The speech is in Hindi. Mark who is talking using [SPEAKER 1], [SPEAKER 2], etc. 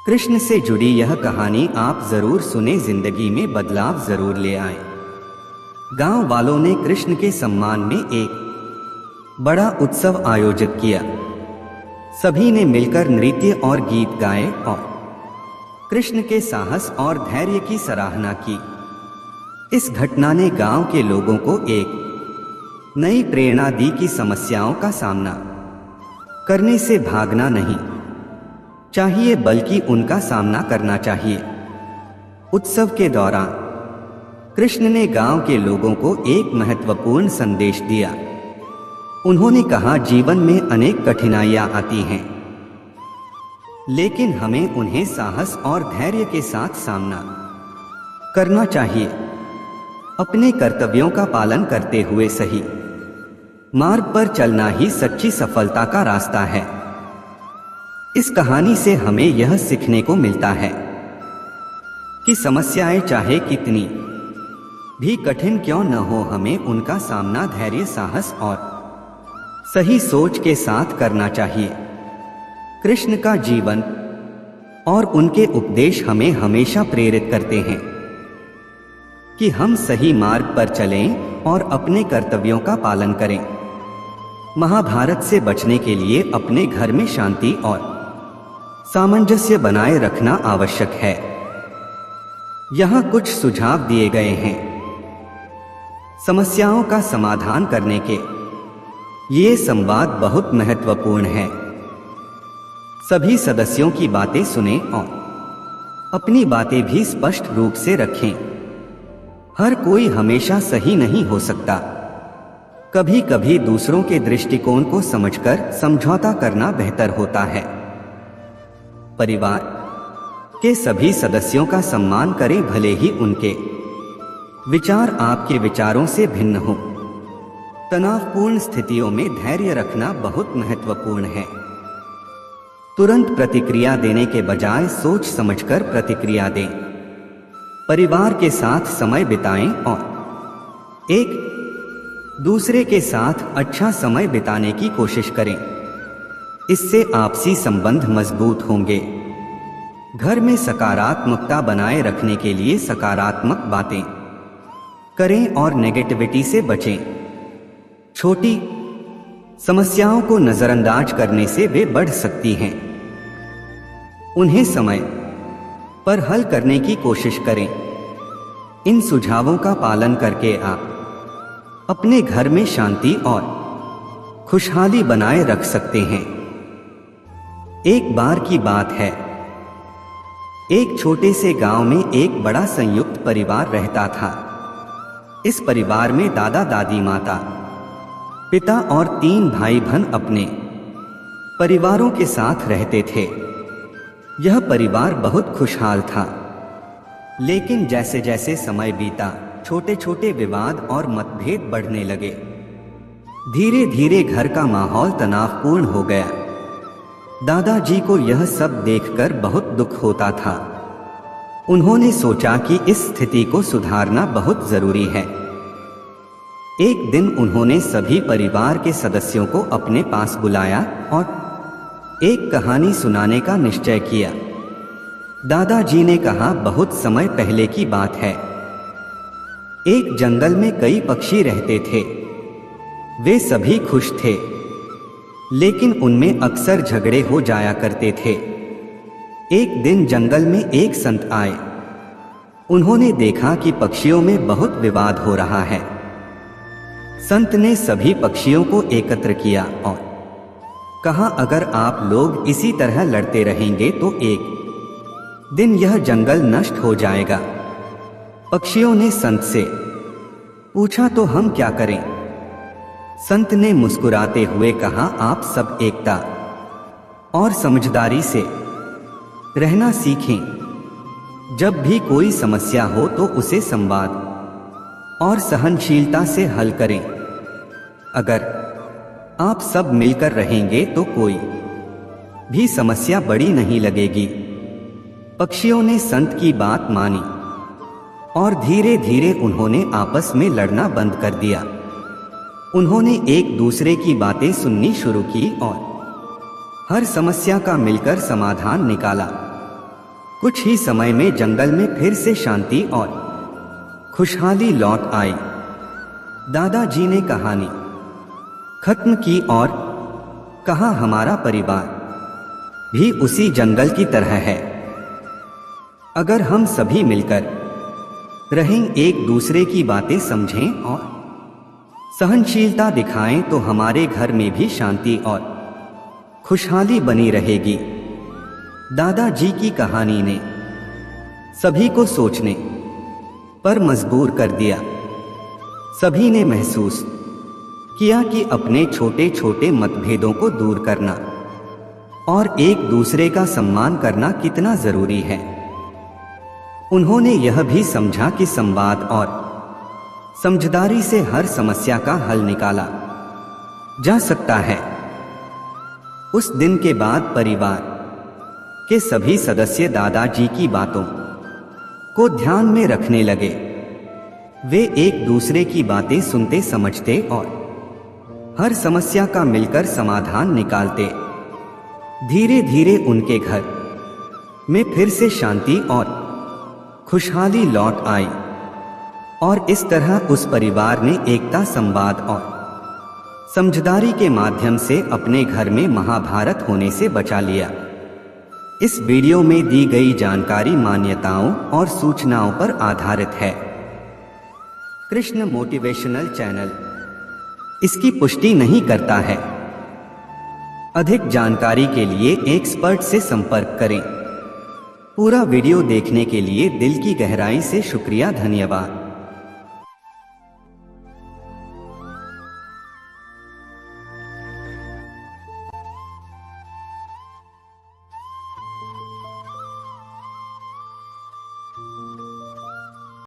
[SPEAKER 1] कृष्ण से जुड़ी यह कहानी आप जरूर सुने, जिंदगी में बदलाव जरूर ले आए। गांव वालों ने कृष्ण के सम्मान में एक बड़ा उत्सव आयोजित किया। सभी ने मिलकर नृत्य और गीत गाए और कृष्ण के साहस और धैर्य की सराहना की। इस घटना ने गांव के लोगों को एक नई प्रेरणा दी कि समस्याओं का सामना करने से भागना नहीं चाहिए, बल्कि उनका सामना करना चाहिए। उत्सव के दौरान कृष्ण ने गांव के लोगों को एक महत्वपूर्ण संदेश दिया। उन्होंने कहा, जीवन में अनेक कठिनाइयां आती हैं, लेकिन हमें उन्हें साहस और धैर्य के साथ सामना करना चाहिए। अपने कर्तव्यों का पालन करते हुए सही मार्ग पर चलना ही सच्ची सफलता का रास्ता है। इस कहानी से हमें यह सीखने को मिलता है कि समस्याएं चाहे कितनी भी कठिन क्यों न हो, हमें उनका सामना धैर्य, साहस और सही सोच के साथ करना चाहिए। कृष्ण का जीवन और उनके उपदेश हमें हमेशा प्रेरित करते हैं कि हम सही मार्ग पर चलें और अपने कर्तव्यों का पालन करें। महाभारत से बचने के लिए अपने घर में शांति और सामंजस्य बनाए रखना आवश्यक है। यहाँ कुछ सुझाव दिए गए हैं। समस्याओं का समाधान करने के ये संवाद बहुत महत्वपूर्ण है। सभी सदस्यों की बातें सुनें और अपनी बातें भी स्पष्ट रूप से रखें। हर कोई हमेशा सही नहीं हो सकता। कभी कभी दूसरों के दृष्टिकोण को समझकर समझौता करना बेहतर होता है। परिवार के सभी सदस्यों का सम्मान करें, भले ही उनके विचार आपके विचारों से भिन्न हो। तनावपूर्ण स्थितियों में धैर्य रखना बहुत महत्वपूर्ण है। तुरंत प्रतिक्रिया देने के बजाय सोच समझकर प्रतिक्रिया दें। परिवार के साथ समय बिताएं और एक दूसरे के साथ अच्छा समय बिताने की कोशिश करें। इससे आपसी संबंध मजबूत होंगे। घर में सकारात्मकता बनाए रखने के लिए सकारात्मक बातें करें और नेगेटिविटी से बचें। छोटी समस्याओं को नजरअंदाज करने से वे बढ़ सकती हैं। उन्हें समय पर हल करने की कोशिश करें। इन सुझावों का पालन करके आप अपने घर में शांति और खुशहाली बनाए रख सकते हैं। एक बार की बात है, एक छोटे से गांव में एक बड़ा संयुक्त परिवार रहता था। इस परिवार में दादा दादी, माता पिता और 3 भाई बहन अपने परिवारों के साथ रहते थे। यह परिवार बहुत खुशहाल था, लेकिन जैसे जैसे समय बीता, छोटे छोटे विवाद और मतभेद बढ़ने लगे। धीरे धीरे घर का माहौल तनावपूर्ण हो गया। दादाजी को यह सब देखकर बहुत दुख होता था। उन्होंने सोचा कि इस स्थिति को सुधारना बहुत जरूरी है। एक दिन उन्होंने सभी परिवार के सदस्यों को अपने पास बुलाया और एक कहानी सुनाने का निश्चय किया। दादाजी ने कहा, बहुत समय पहले की बात है। एक जंगल में कई पक्षी रहते थे। वे सभी खुश थे, लेकिन उनमें अक्सर झगड़े हो जाया करते थे। एक दिन जंगल में एक संत आए। उन्होंने देखा कि पक्षियों में बहुत विवाद हो रहा है। संत ने सभी पक्षियों को एकत्र किया और कहा, अगर आप लोग इसी तरह लड़ते रहेंगे तो एक दिन यह जंगल नष्ट हो जाएगा। पक्षियों ने संत से पूछा, तो हम क्या करें? संत ने मुस्कुराते हुए कहा, आप सब एकता और समझदारी से रहना सीखें। जब भी कोई समस्या हो तो उसे संवाद और सहनशीलता से हल करें। अगर आप सब मिलकर रहेंगे तो कोई भी समस्या बड़ी नहीं लगेगी। पक्षियों ने संत की बात मानी और धीरे धीरे उन्होंने आपस में लड़ना बंद कर दिया। उन्होंने एक दूसरे की बातें सुननी शुरू की और हर समस्या का मिलकर समाधान निकाला। कुछ ही समय में जंगल में फिर से शांति और खुशहाली लौट आई। दादाजी ने कहानी खत्म की और कहा, हमारा परिवार भी उसी जंगल की तरह है। अगर हम सभी मिलकर रहें, एक दूसरे की बातें समझें और सहनशीलता दिखाएं तो हमारे घर में भी शांति और खुशहाली बनी रहेगी। दादाजी की कहानी ने सभी को सोचने पर मजबूर कर दिया। सभी ने महसूस किया कि अपने छोटे छोटे मतभेदों को दूर करना और एक दूसरे का सम्मान करना कितना जरूरी है। उन्होंने यह भी समझा कि संवाद और समझदारी से हर समस्या का हल निकाला जा सकता है। उस दिन के बाद परिवार के सभी सदस्य दादाजी की बातों को ध्यान में रखने लगे। वे एक दूसरे की बातें सुनते, समझते और हर समस्या का मिलकर समाधान निकालते। धीरे धीरे उनके घर में फिर से शांति और खुशहाली लौट आई और इस तरह उस परिवार ने एकता, संवाद और समझदारी के माध्यम से अपने घर में महाभारत होने से बचा लिया। इस वीडियो में दी गई जानकारी मान्यताओं और सूचनाओं पर आधारित है। कृष्ण मोटिवेशनल चैनल इसकी पुष्टि नहीं करता है। अधिक जानकारी के लिए एक्सपर्ट से संपर्क करें। पूरा वीडियो देखने के लिए दिल की गहराई से शुक्रिया, धन्यवाद।